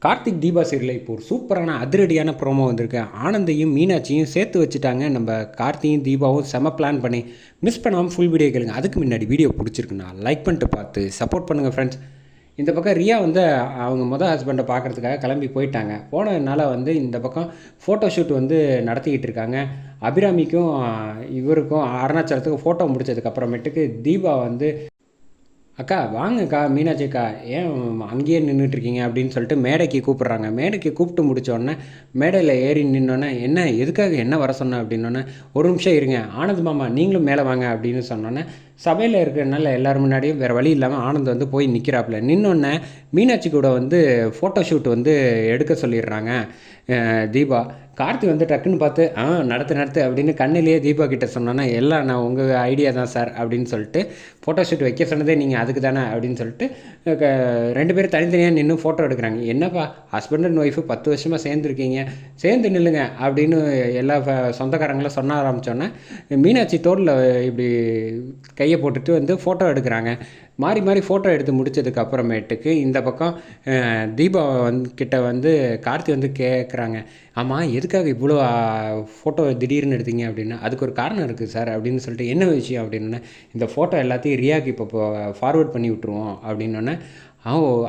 கார்த்திக் தீபா சீரியலில் இப்போ ஒரு சூப்பரான அதிரடியான ப்ரோமோ வந்திருக்கு. ஆனந்தையும் மீனாட்சியும் சேர்த்து வச்சுட்டாங்க. நம்ம கார்த்தியும் தீபாவும் செம பிளான் பண்ணி மிஸ் பண்ணாமல் ஃபுல் வீடியோ கேளுங்க. அதுக்கு முன்னாடி வீடியோ பிடிச்சிருக்குண்ணா லைக் பண்ணிட்டு பார்த்து சப்போர்ட் பண்ணுங்கள் ஃப்ரெண்ட்ஸ். இந்த பக்கம் ரியா வந்து அவங்க ஹஸ்பண்டை பார்க்குறதுக்காக கிளம்பி போயிட்டாங்க. போனதுனால வந்து இந்த பக்கம் ஃபோட்டோ ஷூட் வந்து நடத்திக்கிட்டு இருக்காங்க. அபிராமிக்கும் இவருக்கும் அருணாச்சலத்துக்கும் ஃபோட்டோ முடிச்சதுக்கப்புறமேட்டுக்கு தீபா வந்து அக்கா வாங்கக்கா மீனாட்சி அக்கா ஏன் அங்கேயே நின்றுட்டுருக்கீங்க அப்படின்னு சொல்லிட்டு மேடைக்கு கூப்பிட்றாங்க. மேடைக்கு கூப்பிட்டு முடித்தோடனே மேடையில் ஏறி நின்னோன்னே என்ன எதுக்காக என்ன வர சொன்னேன் அப்படின்னோடனே ஒரு நிமிஷம் இருங்க ஆனந்த் மாமா நீங்களும் மேலே வாங்க அப்படின்னு சொன்னோன்னே சபையில் இருக்கிறனால எல்லோரும் முன்னாடியும் வேறு வழி இல்லாமல் ஆனந்த் வந்து போய் நிற்கிறாப்புல. நின்னோடனே மீனாட்சி கூட வந்து ஃபோட்டோ ஷூட் வந்து எடுக்க சொல்லிடுறாங்க தீபா. கார்த்தி வந்து டக்குன்னு பார்த்து நடத்து அப்படின்னு கண்ணிலேயே தீபா கிட்டே சொன்னோன்னா எல்லாம் நான் உங்கள் ஐடியா தான் சார் அப்படின்னு சொல்லிட்டு ஃபோட்டோ ஷூட் வைக்க சொன்னதே நீங்கள் அதுக்கு தானே அப்படின்னு சொல்லிட்டு ரெண்டு பேரும் தனித்தனியாக நின்று ஃபோட்டோ எடுக்கிறாங்க. என்னப்பா ஹஸ்பண்ட் அண்ட் ஒய்ஃபு 10 வருஷமாக சேர்ந்துருக்கீங்க, சேர்ந்து நில்லுங்க அப்படின்னு எல்லா சொந்தக்காரங்களும் சொன்ன ஆரம்பித்தோன்னே மீனாட்சி தோளில் இப்படி கையை போட்டுட்டு வந்து ஃபோட்டோ எடுக்கிறாங்க. மாறி மாறி ஃபோட்டோ எடுத்து முடித்ததுக்கு அப்புறமேட்டுக்கு இந்த பக்கம் தீபா கிட்ட வந்து கார்த்தி வந்து கேட்குறாங்க, ஆமாம் எதுக்காக இவ்வளோ ஃபோட்டோ திடீர்னு எடுத்தீங்க அப்படின்னு. அதுக்கு ஒரு காரணம் இருக்குது சார் அப்படின்னு சொல்லிட்டு என்ன விஷயம் அப்படின்னு. இந்த ஃபோட்டோ எல்லாத்தையும் ரியாக்கு இப்போ ஃபார்வேர்ட் பண்ணி விட்ருவோம் அப்படின்னோடனே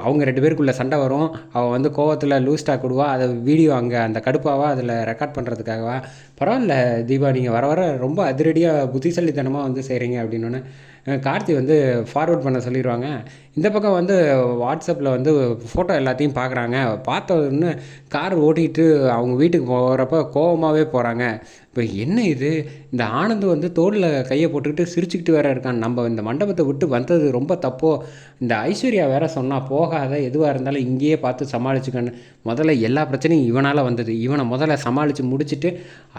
அவங்க 2 பேருக்குள்ளே சண்டை வரும். அவள் வந்து கோவத்தில் லூஸ் டாக் விடுவா. அதை வீடியோ அங்கே அந்த கடுப்பாவா அதில் ரெக்கார்ட் பண்ணுறதுக்காகவா. பரவாயில்ல தீபா நீங்கள் வர வர ரொம்ப அதிரடியாக புத்திசாலித்தனமாக வந்து செய்கிறீங்க அப்படின்னோடனே கார்த்தி வந்து ஃபார்வேர்ட் பண்ண சொல்லிடுவாங்க. இந்த பக்கம் வந்து வாட்ஸ்அப்பில் வந்து ஃபோட்டோ எல்லாத்தையும் பார்க்குறாங்க. பார்த்தோன்னு கார் ஓட்டிகிட்டு அவங்க வீட்டுக்கு போகிறப்ப கோவமாகவே போகிறாங்க. இப்போ என்ன இது, இந்த ஆனந்த் வந்து தோளில் கையை போட்டுக்கிட்டு சிரிச்சுக்கிட்டு வேற இருக்கான். நம்ம இந்த மண்டபத்தை விட்டு வந்தது ரொம்ப தப்போ. இந்த ஐஸ்வர்யா வேற சொன்னால் போகாத, எதுவாக இருந்தாலும் இங்கேயே பார்த்து சமாளிச்சுக்கன்னு. முதல்ல எல்லா பிரச்சனையும் இவனால் வந்தது. இவனை முதல்ல சமாளித்து முடிச்சுட்டு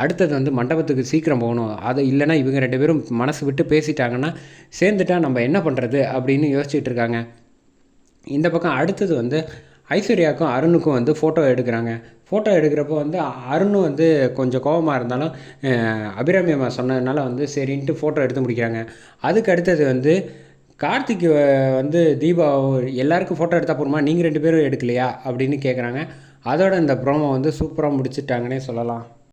அடுத்தது வந்து மண்டபத்துக்கு சீக்கிரம் போகணும். அது இல்லைனா இவங்க 2 பேரும் மனசு விட்டு பேசிட்டாங்கன்னா சேர்ந்துட்டா நம்ம என்ன பண்ணுறது அப்படின்னு யோசிச்சுட்டு இருக்காங்க. இந்த பக்கம் அடுத்தது வந்து ஐஸ்வர்யாவுக்கும் அருணுக்கும் வந்து ஃபோட்டோ எடுக்கிறாங்க. ஃபோட்டோ எடுக்கிறப்போ வந்து அருணும் வந்து கொஞ்சம் கோபமாக இருந்தாலும் அபிராமி அம்மா சொன்னதுனால வந்து சரின்ட்டு ஃபோட்டோ எடுத்து முடிக்கிறாங்க. அதுக்கு அடுத்தது வந்து கார்த்திக் வந்து தீபா எல்லாருக்கும் ஃபோட்டோ எடுத்தால் போருமா, நீங்கள் 2 பேரும் எடுக்கலையா அப்படின்னு கேட்குறாங்க. அதோட இந்த ப்ரோமோ வந்து சூப்பராக முடிச்சுட்டாங்கன்னே சொல்லலாம்.